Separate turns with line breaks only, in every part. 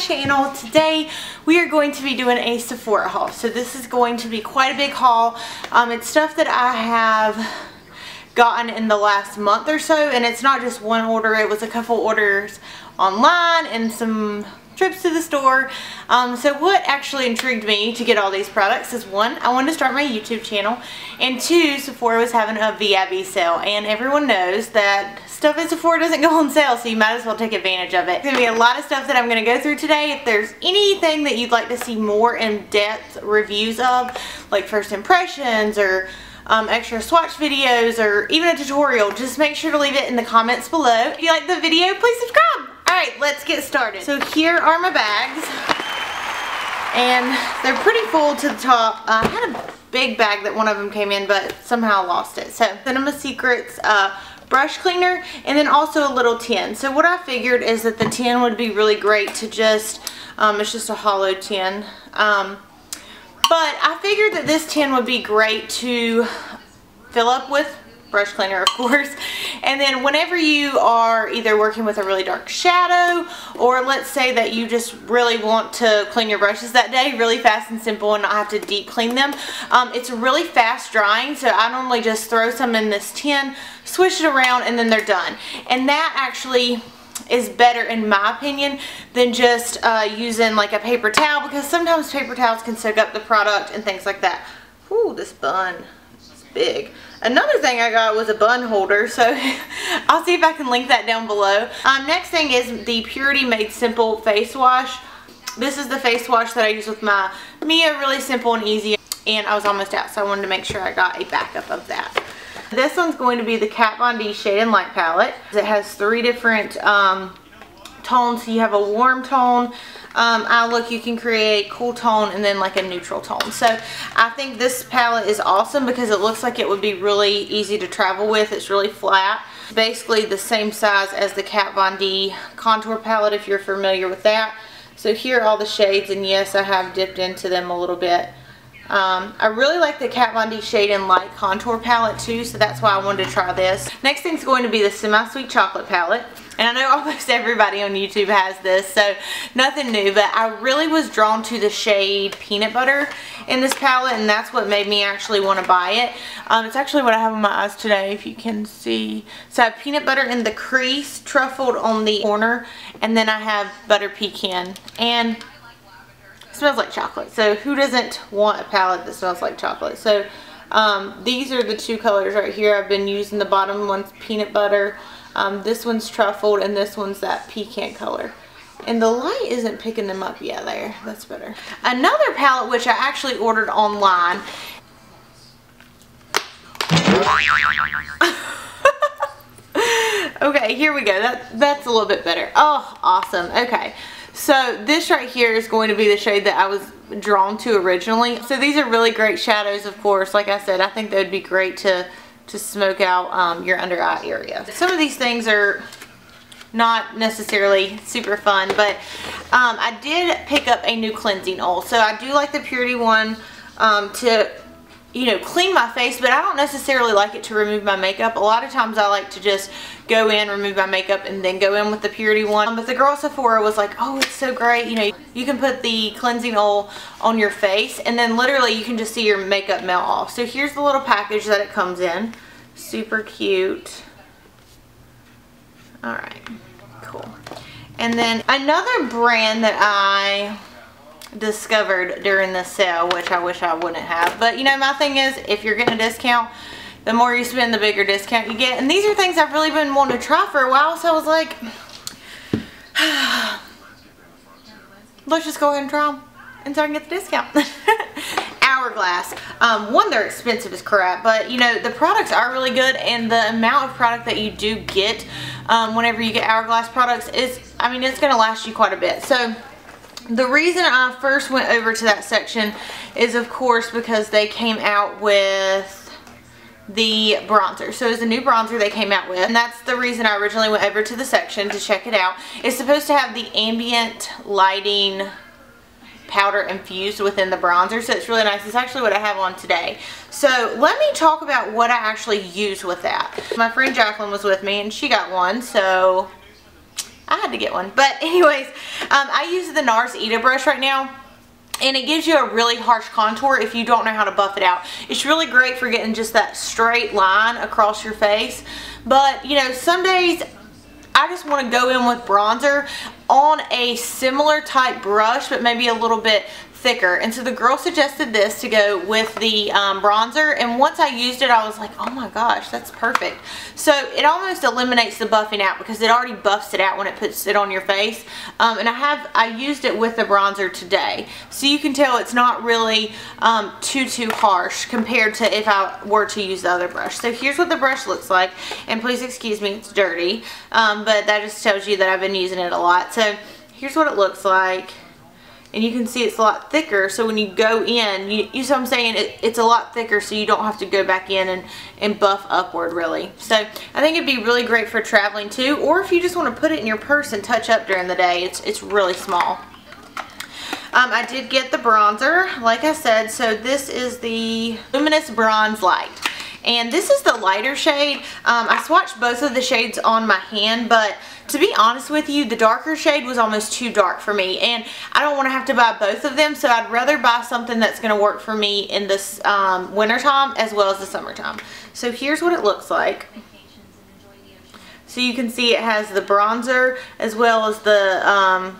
channel. Today we are going to be doing a Sephora haul. So this is going to be quite a big haul. It's stuff that I have gotten in the last month or so, and it's not just one order. It was a couple orders online and some trips to the store. So what actually intrigued me to get all these products is, one, I wanted to start my YouTube channel, and two, Sephora was having a VIB sale, and everyone knows that stuff at Sephora doesn't go on sale, so you might as well take advantage of it. There's going to be a lot of stuff that I'm going to go through today. If there's anything that you'd like to see more in-depth reviews of, like first impressions or extra swatch videos or even a tutorial, just make sure to leave it in the comments below. If you like the video, please subscribe. Alright, let's get started. So here are my bags, and they're pretty full to the top. I had a big bag that one of them came in, but somehow I lost it. So Cinema Secrets brush cleaner, and then also a little tin. So what I figured is that the tin would be really great to just, it's just a hollow tin. But I figured that this tin would be great to fill up with brush cleaner, of course. And then whenever you are either working with a really dark shadow, or let's say that you just really want to clean your brushes that day really fast and simple and not have to deep clean them, it's really fast drying. So I normally just throw some in this tin, swish it around, and then they're done. And that actually is better, in my opinion, than just using like a paper towel, because sometimes paper towels can soak up the product and things like that. Ooh, this bun is big. Another thing I got was a bun holder, so I'll see if I can link that down below. Next thing is the Purity Made Simple face wash. This is the face wash that I use with my Mia, really simple and easy, and I was almost out, so I wanted to make sure I got a backup of that. This one's going to be the Kat Von D Shade and Light palette. It has 3 different tones. So you have a warm tone, look, you can create cool tone, and then like a neutral tone. So I think this palette is awesome because it looks like it would be really easy to travel with. It's really flat. Basically the same size as the Kat Von D contour palette, if you're familiar with that. So here are all the shades, and yes, I have dipped into them a little bit. I really like the Kat Von D Shade and Light contour palette too, so that's why I wanted to try this. Next thing's going to be the Semi Sweet Chocolate palette. And I know almost everybody on YouTube has this, so nothing new, but I really was drawn to the shade Peanut Butter in this palette, and that's what made me actually want to buy it. It's actually what I have on my eyes today, if you can see. So I have Peanut Butter in the crease, truffled on the corner, and then I have Butter Pecan. And it smells like chocolate, so who doesn't want a palette that smells like chocolate? So these are the 2 colors right here. I've been using the bottom one's Peanut Butter. This one's truffled, and this one's that pecan color. And the light isn't picking them up yet. There, that's better. Another palette, which I actually ordered online. Okay, here we go. That's a little bit better. Oh, awesome. Okay. So this right here is going to be the shade that I was drawn to originally. So these are really great shadows, of course. Like I said, I think they would be great to smoke out your under eye area. Some of these things are not necessarily super fun, but I did pick up a new cleansing oil. So I do like the Purity one to, you know, clean my face, but I don't necessarily like it to remove my makeup. A lot of times I like to just go in, remove my makeup, and then go in with the Purity one. But the girl at Sephora was like, oh, it's so great, you know, you can put the cleansing oil on your face, and then literally you can just see your makeup melt off. So here's the little package that it comes in. Super cute. Alright, cool. And then another brand that I discovered during the sale, which I wish I wouldn't have, but you know, my thing is, if you're getting a discount, the more you spend, the bigger discount you get. And these are things I've really been wanting to try for a while, so I was like, let's just go ahead and try them, and so I can get the discount. Hourglass. One, they're expensive as crap, but you know, the products are really good, and the amount of product that you do get whenever you get Hourglass products is, I mean, it's going to last you quite a bit. So the reason I first went over to that section is, of course, because they came out with the bronzer. So it's a new bronzer they came out with, and that's the reason I originally went over to the section to check it out. It's supposed to have the ambient lighting powder infused within the bronzer, so it's really nice. It's actually what I have on today. So let me talk about what I actually use with that. My friend Jacqueline was with me, and she got one, so I had to get one. But anyways, I use the NARS Ita brush right now. And it gives you a really harsh contour if you don't know how to buff it out. It's really great for getting just that straight line across your face. But, you know, some days I just want to go in with bronzer on a similar type brush, but maybe a little bit thicker. And so the girl suggested this to go with the bronzer, and once I used it I was like, oh my gosh, that's perfect. So it almost eliminates the buffing out because it already buffs it out when it puts it on your face. And I used it with the bronzer today, so you can tell it's not really too harsh compared to if I were to use the other brush. So here's what the brush looks like, and please excuse me, it's dirty, but that just tells you that I've been using it a lot. So here's what it looks like. And you can see it's a lot thicker, so when you go in, you see what I'm saying, it's a lot thicker, so you don't have to go back in and buff upward really. So I think it'd be really great for traveling too, or if you just want to put it in your purse and touch up during the day. It's really small. I did get the bronzer, like I said, so this is the Luminous Bronze Light. And this is the lighter shade. I swatched both of the shades on my hand, but to be honest with you, the darker shade was almost too dark for me, and I don't want to have to buy both of them, so I'd rather buy something that's going to work for me in this wintertime as well as the summertime. So here's what it looks like. So you can see it has the bronzer as well as the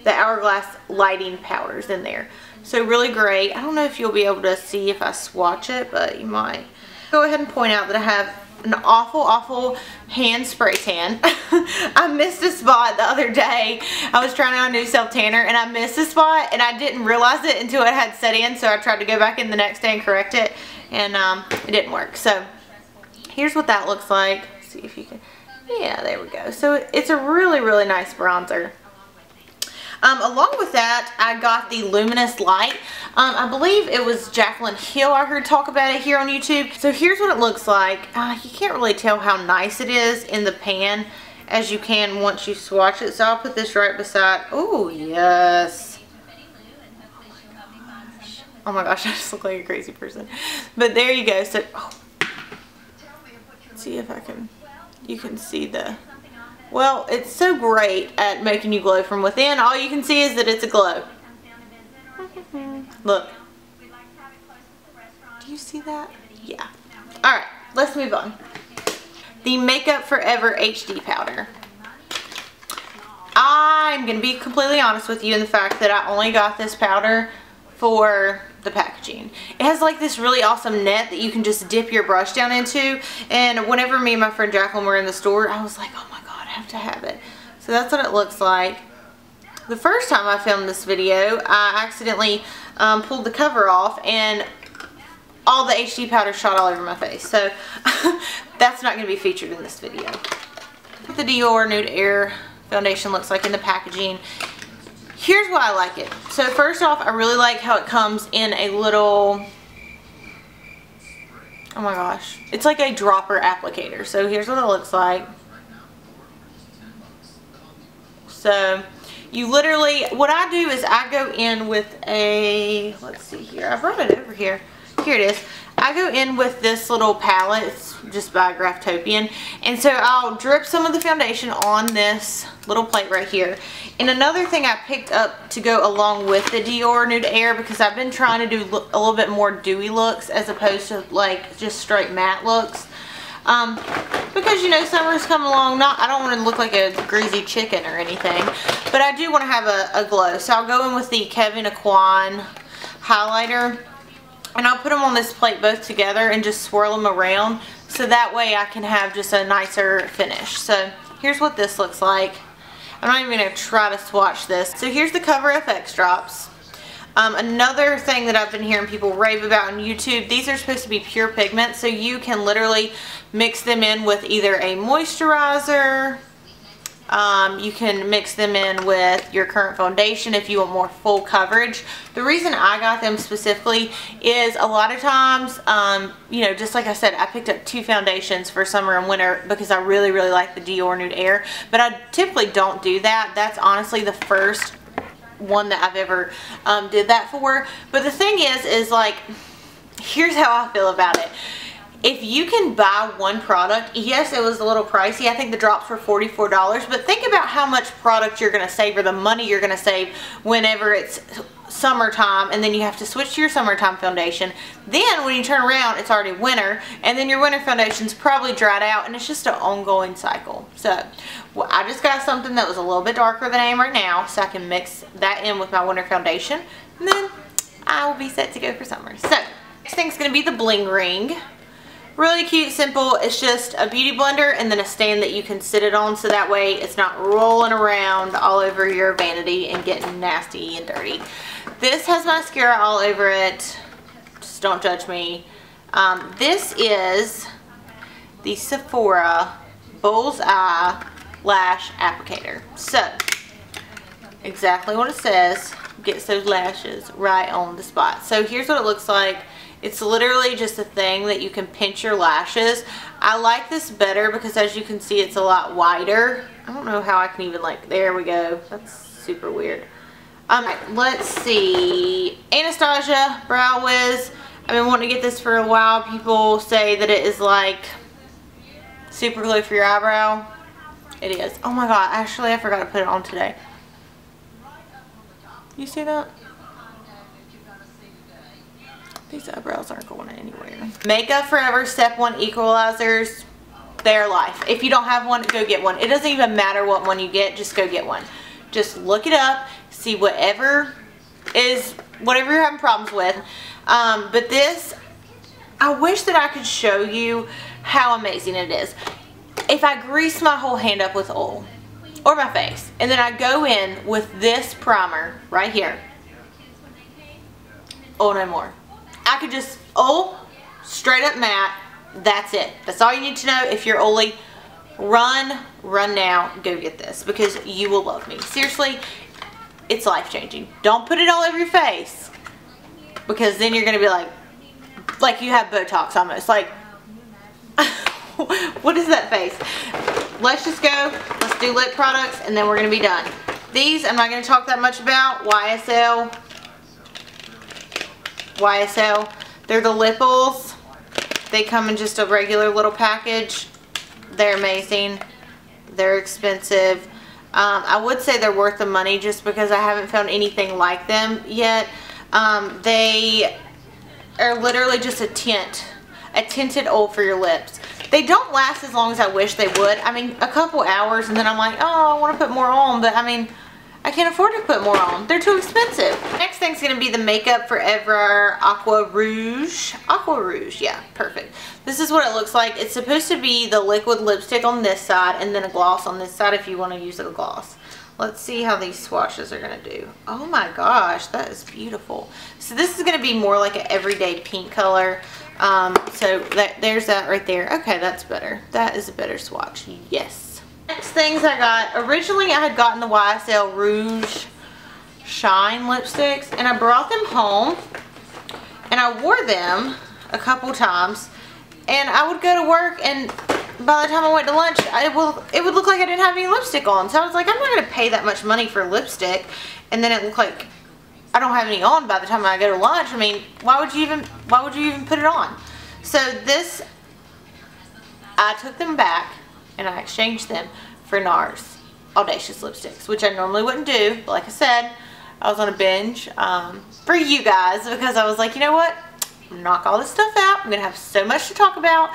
Hourglass lighting powders in there. So really great. I don't know if you'll be able to see if I swatch it, but you might. Go ahead and point out that I have an awful hand spray tan. I missed a spot the other day. I was trying out a new self tanner and I missed a spot, and I didn't realize it until it had set in, so I tried to go back in the next day and correct it, and it didn't work. So here's what that looks like. Let's see if you can, yeah, there we go. So it's a really nice bronzer. Along with that, I got the Luminous Light. I believe it was Jaclyn Hill I heard talk about it here on YouTube. So here's what it looks like. You can't really tell how nice it is in the pan as you can once you swatch it. So I'll put this right beside. Oh, yes. Oh my gosh, I just look like a crazy person. But there you go. So, let's see if I can, you can see the... Well, it's so great at making you glow from within. All you can see is that it's a glow. Look. Do you see that? Yeah. Alright, let's move on. The Makeup Forever HD powder. I'm going to be completely honest with you in the fact that I only got this powder for the packaging. It has like this really awesome net that you can just dip your brush down into, and whenever me and my friend Jaclyn were in the store, I was like, oh my god, I have to have it. So that's what it looks like. The first time I filmed this video, I accidentally pulled the cover off and all the HD powder shot all over my face. So that's not going to be featured in this video. What the Dior Nude Air foundation looks like in the packaging. Here's why I like it. So first off, I really like how it comes in a little, oh my gosh, it's like a dropper applicator. So here's what it looks like. So you literally, what I do is I go in with a, let's see here, I brought it over here. Here it is. I go in with this little palette. It's just by Graftopian. And so I'll drip some of the foundation on this little plate right here. And another thing I picked up to go along with the Dior Nude Air, because I've been trying to do a little bit more dewy looks as opposed to like just straight matte looks. Because, you know, summer's come along. I don't want to look like a greasy chicken or anything, but I do want to have a glow. So I'll go in with the Kevyn Aucoin highlighter, and I'll put them on this plate both together and just swirl them around, so that way I can have just a nicer finish. So here's what this looks like. I'm not even going to try to swatch this. So here's the Cover FX drops. Another thing that I've been hearing people rave about on YouTube, these are supposed to be pure pigment, so you can literally mix them in with either a moisturizer, you can mix them in with your current foundation if you want more full coverage. The reason I got them specifically is a lot of times, you know, just like I said, I picked up 2 foundations for summer and winter because I really like the Dior Nude Air, but I typically don't do that. That's honestly the first one that I've ever did that for. But the thing is like, here's how I feel about it. if you can buy one product, yes, it was a little pricey. I think the drops were $44, but think about how much product you're going to save, or the money you're going to save whenever it's summertime, and then you have to switch to your summertime foundation. Then when you turn around, it's already winter, and then your winter foundation's probably dried out, and it's just an ongoing cycle. So well, I just got something that was a little bit darker than I am right now, so I can mix that in with my winter foundation, and then I will be set to go for summer. So next thing's going to be the bling ring. Really cute, simple. It's just a beauty blender and then a stand that you can sit it on, so that way it's not rolling around all over your vanity and getting nasty and dirty. This has mascara all over it. Just don't judge me. This is the Sephora Bullseye Lash Applicator. So, exactly what it says. Gets those lashes right on the spot. So here's what it looks like. It's literally just a thing that you can pinch your lashes. I like this better because, as you can see, it's a lot wider. I don't know how I can even, like, there we go. That's super weird. Let's see. Anastasia Brow Wiz. I've been wanting to get this for a while. People say that it is like super glue for your eyebrow. It is. Oh my god, actually I forgot to put it on today. You see that? These eyebrows aren't going anywhere. Makeup Forever Step 1 Equalizers. They're life. If you don't have one, go get one. It doesn't even matter what one you get, just go get one. Just look it up, see whatever you're having problems with. But this, I wish that I could show you how amazing it is. If I grease my whole hand up with oil, or my face, and then I go in with this primer right here. Oh, no more. I could just, straight up matte. That's it. That's all you need to know. If you're oily, run now, go get this, because you will love me. Seriously, it's life-changing. Don't put it all over your face, because then you're going to be like you have Botox almost. Like, what is that face? Let's just go. Let's do lip products, and then we're going to be done. These, I'm not going to talk that much about. YSL. They're the Lipples. They come in just a regular little package. They're amazing. They're expensive. I would say they're worth the money just because I haven't found anything like them yet. They are literally just a tinted oil for your lips. They don't last as long as I wish they would. I mean, a couple hours and then I'm like, oh, I want to put more on, but I mean, I can't afford to put more on. They're too expensive. Next thing's going to be the Makeup Forever Aqua Rouge. Aqua Rouge, yeah, perfect. This is what it looks like. It's supposed to be the liquid lipstick on this side and then a gloss on this side if you want to use a gloss. Let's see how these swatches are going to do. Oh my gosh, that is beautiful. So this is going to be more like an everyday pink color. So there's that right there. Okay, that's better. That is a better swatch. Yes. Next things I got. Originally I had gotten the YSL Rouge Shine lipsticks, and I brought them home and I wore them a couple times, and I would go to work, and by the time I went to lunch, it would look like I didn't have any lipstick on. So I was like, I'm not going to pay that much money for lipstick and then it looked like I don't have any on by the time I go to lunch. I mean, why would you even put it on? So this, I took them back and I exchanged them for NARS Audacious lipsticks, which I normally wouldn't do. But like I said, I was on a binge for you guys, because I was like, you know what? Knock all this stuff out. I'm going to have so much to talk about.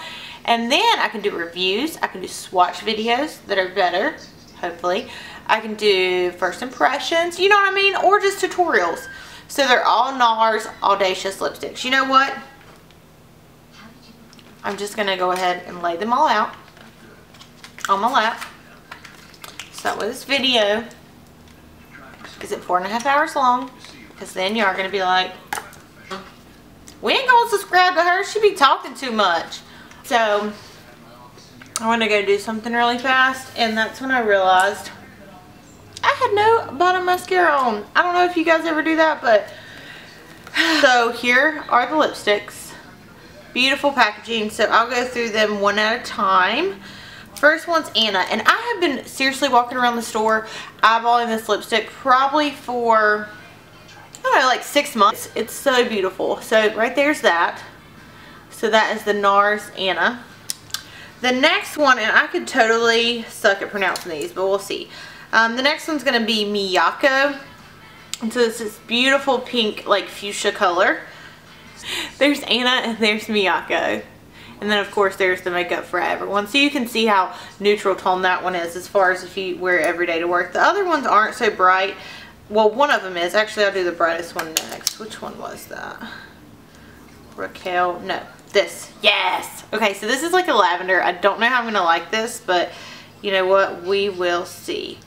And then I can do reviews. I can do swatch videos that are better, hopefully. I can do first impressions, you know what I mean? Or just tutorials. So they're all NARS Audacious lipsticks. You know what? I'm just going to go ahead and lay them all out on my lap. So that way this video isn't 4.5 hours long. Because then you are going to be like, we ain't going to subscribe to her. She be talking too much. So I want to go do something really fast. And that's when I realized I had no bottom mascara on. I don't know if you guys ever do that, but so here are the lipsticks. Beautiful packaging. So I'll go through them one at a time. First one's Anna, and I have been seriously walking around the store eyeballing this lipstick probably for, I don't know, like 6 months. It's so beautiful. So right there's that. So that is the NARS Anna. The next one, and I could totally suck at pronouncing these, but we'll see. The next one's going to be Miyako. And so it's this beautiful pink, like fuchsia color. There's Anna and there's Miyako. And then of course there's the Makeup Forever one. So you can see how neutral tone that one is as far as if you wear it every day to work. The other ones aren't so bright. Well, one of them is. Actually, I'll do the brightest one next. Which one was that? Raquel? No. This. Yes! Okay, so this is like a lavender. I don't know how I'm going to like this, but you know what? We will see.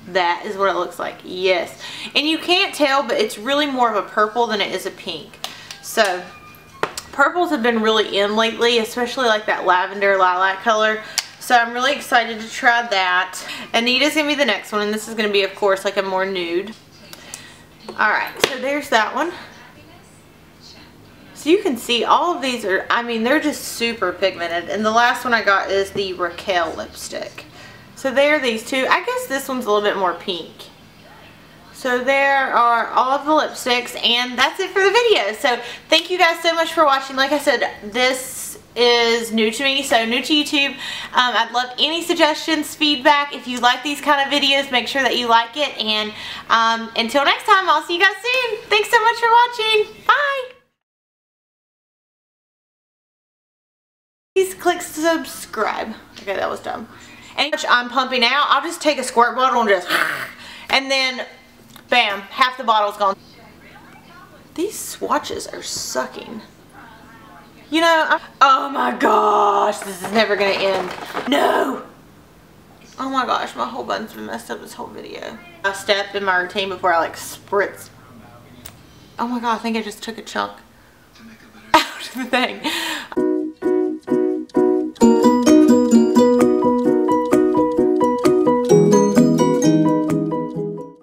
That is what it looks like. Yes. And you can't tell, but it's really more of a purple than it is a pink. So, purples have been really in lately, especially like that lavender lilac color. So I'm really excited to try that. Anita's going to be the next one, and this is going to be, of course, like a more nude. Alright, so there's that one. So you can see all of these are, I mean, they're just super pigmented. And the last one I got is the Raquel lipstick. So there are these two. I guess this one's a little bit more pink. So there are all of the lipsticks, and that's it for the video. So thank you guys so much for watching. Like I said, this is new to me, so new to YouTube. I'd love any suggestions, feedback. If you like these kind of videos, make sure that you like it. And until next time, I'll see you guys soon. Thanks so much for watching. Bye. Please click subscribe. Okay, that was dumb. And I'm pumping out. I'll just take a squirt bottle and just, and then bam, half the bottle's gone. These swatches are sucking. You know, oh my gosh, this is never gonna end. No! Oh my gosh, my whole button's been messed up this whole video. A step in my routine before I like spritz. Oh my god, I think I just took a chunk out of the thing.